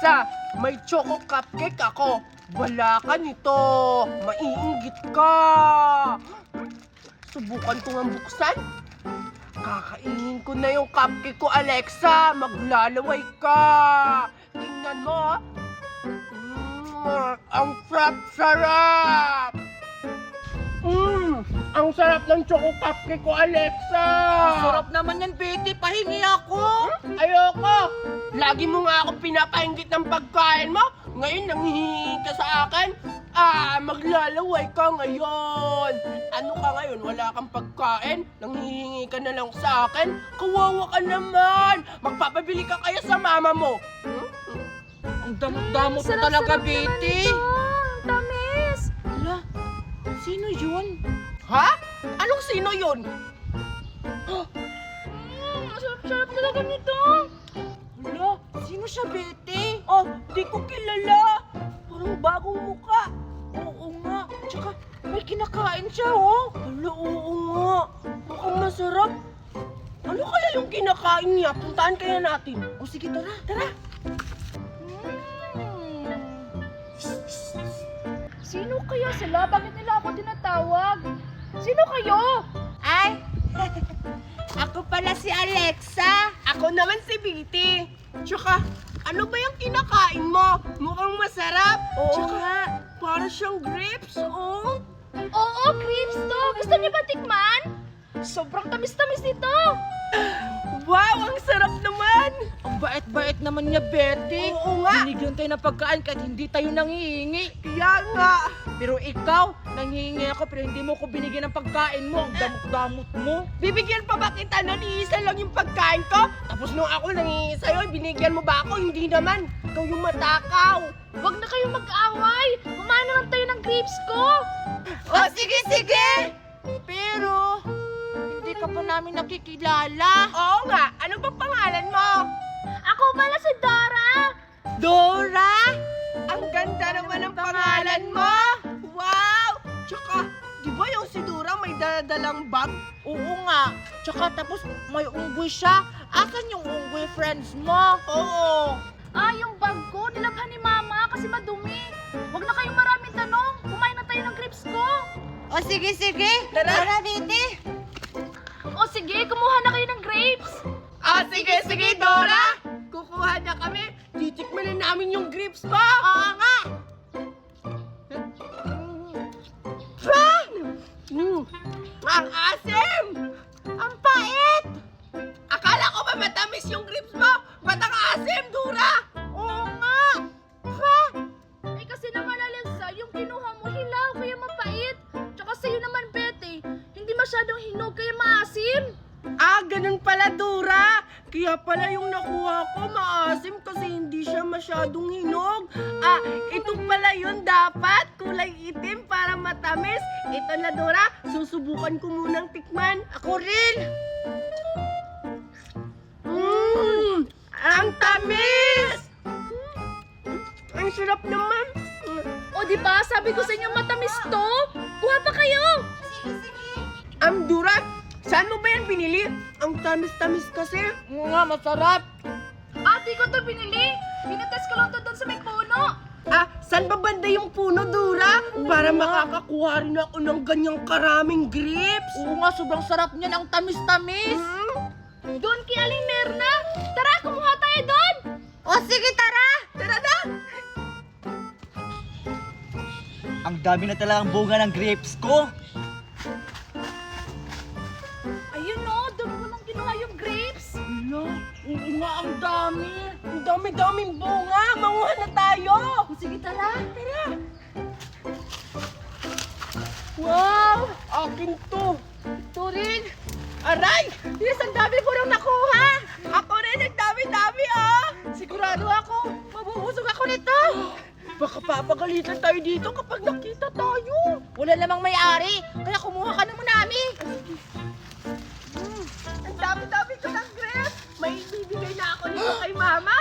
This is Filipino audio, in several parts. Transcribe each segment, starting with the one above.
Alexa, may choco cupcake ako. Wala ka nito. Maiinggit ka. Subukan ko nga buksan. Kakainin ko na yung cupcake ko, Alexa. Maglalaway ka. Tingnan mo. Ang sarap-sarap. Ang sarap ng choco cupcake ko, Alexa. Sarap naman yan, Betty. Pahingi ako. Ayoko. Lagi mo nga ako pinapainggit ng pagkain mo. Ngayon, nanghihingi ka sa akin. Maglalaway ka ngayon. Ano ka ngayon? Wala kang pagkain? Nanghihingi ka na lang sa akin? Kawawa ka naman. Magpapabili ka kaya sa mama mo. Ang damot-damot mo talaga, Betty. Ang tamis. Hala, sino yun? Ha? Anong sino yun? Sarap-sarap talaga nito. Hala, sino siya, Betty? Oh, di ko kilala. Parang bagong muka. Oo nga. Tsaka, may kinakain siya, oh. Hala, oo nga. Mukhang masarap. Ano kaya yung kinakain niya? Puntaan kaya natin. O sige, tara. Tara. Sino kaya sila? Bakit nila ako tinatawag? Sino kayo? Ay, ako pala si Alexa. Ako naman si Betty. Tsaka, ano ba yung kinakain mo? Mukhang masarap. Oo Tsaka, nga. para siyang grapes, oh. Oo, grapes to. Gusto niyo ba tikman? Sobrang tamis-tamis nito. Wow, ang sarap naman. Ang bait-bait naman niya, Betty. Oo nga. Binigyan tayo ng pagkain kahit hindi tayo nangihingi. Kaya nga. Pero ikaw, nangihingi ako pero hindi mo ko binigyan ng pagkain mo. Ang damot-damot mo. Bibigyan pa ba kita na isa lang yung pagkain ko? Tapos nung ako nangingi sa'yo, binigyan mo ba ako? Hindi naman. Ikaw yung matakaw. Huwag na kayong mag-away. Kumain naman tayo ng grapes ko. O, sige! Pero, hindi ka pa namin nakikilala. Oo nga. Ano ba pangalan mo? Ako pala si Dora. Dora? Ang ganda naman ng pangalan mo. Wow! Tsaka, di ba yung si Dura may daladalang bag? Oo nga. Tsaka tapos may unggoy siya. Asan yung unggoy friends mo? Oo. Yung bag ko, nilabhan ni Mama kasi madumi. Huwag na kayong maraming tanong. Kumain na tayo ng grapes ko. O, sige. Tara. Betty. O sige, kumuha na kayo ng grapes. Sige, Dora. Kukuha na kami. Titikman na namin yung grapes mo. Oo nga. Ang asim! Ang pait! Akala ko ba matamis yung grapes mo? Ba't ang asim, Dura? Oo nga. Kasi naman, Alexa, yung kinuha mo hilaw kaya mapait. Tsaka sa'yo naman, Betty, hindi masyadong hinog kaya maasim. Ganun pala, Dura. Kaya pala yung nakuha ko maasim kasi hindi siya masyadong hinog. Ito pala yun dapat. Kulay itim para matamis. Ito na, Dora. Susubukan ko munang tikman. Ako rin. Ang tamis! Ang sarap naman. O di ba? Sabi ko sa inyo matamis to. Kuha pa kayo. Dura, saan mo ba yan binili? Ang tamis-tamis kasi. Oo nga, masarap. Di ko to binili. Pinatest ko lang to doon sa may puno. Saan ba banda yung puno, Dura? Para makakakuha rin ako ng ganyang karaming grapes. Oo nga, sobrang sarap niyan. Ang tamis-tamis. Doon kay Aling Merna. Tara, kumuha tayo doon. O, sige, tara. Tara na! Ang dami na talagang bunga ng grapes ko. Ayun o, doon ko nang kinuha yung grapes. Hala, oo nga, ang dami. Ang dami-daming bunga. Manguha na tayo. Sige, tara. Wow! Akin to. Ito rin. Aray! Yes, ang dami ko nang nakuha. Ako rin, ang dami-dami, Sigurado ako, mabubusog ako nito. Baka papagalitan tayo dito kapag nakita tayo. Wala namang may-ari, kaya kumuha ka naman namin. Ang dami-dami ko ng grapes. May ibibigay na ako nito kay Mama.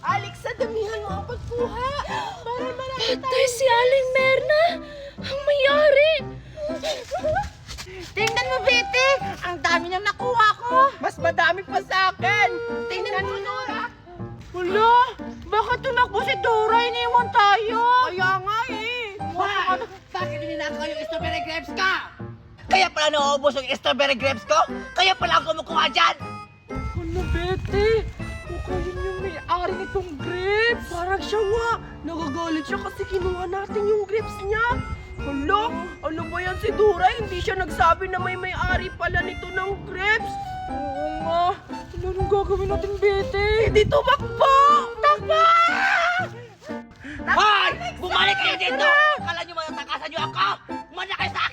Alexa, damihan mo ang pagkuha. Para marami tayo. si Aling Merna. Ang mayari. Tingnan mo, Betty, ang dami nang nakuha ko. Mas madami pa sa akin. Tingnan mo, Nora. Hala, bakit tumakbo si Dora? Iniwan tayo. Kaya nga eh. Hoy! Bakit ninakaw yung strawberry grapes ka? Kaya pala nauubos yung strawberry grapes ko? Kaya pala ako kumukuha dyan? Ano, Betty? Mukhang yun yung may-ari nitong grapes. Parang siya nga. Nagagalit siya kasi kinuha natin yung grapes niya. Hala, ano ba yan si Dora? Hindi siya nagsabi na may-ari pala nito ng grapes. Oo nga. Anong gagawin natin, Betty? Hindi tumakbo! Takbo! Hoy! Bumalik kayo dito! Kala nyo matatakasan nyo ako? Umanya kayo sa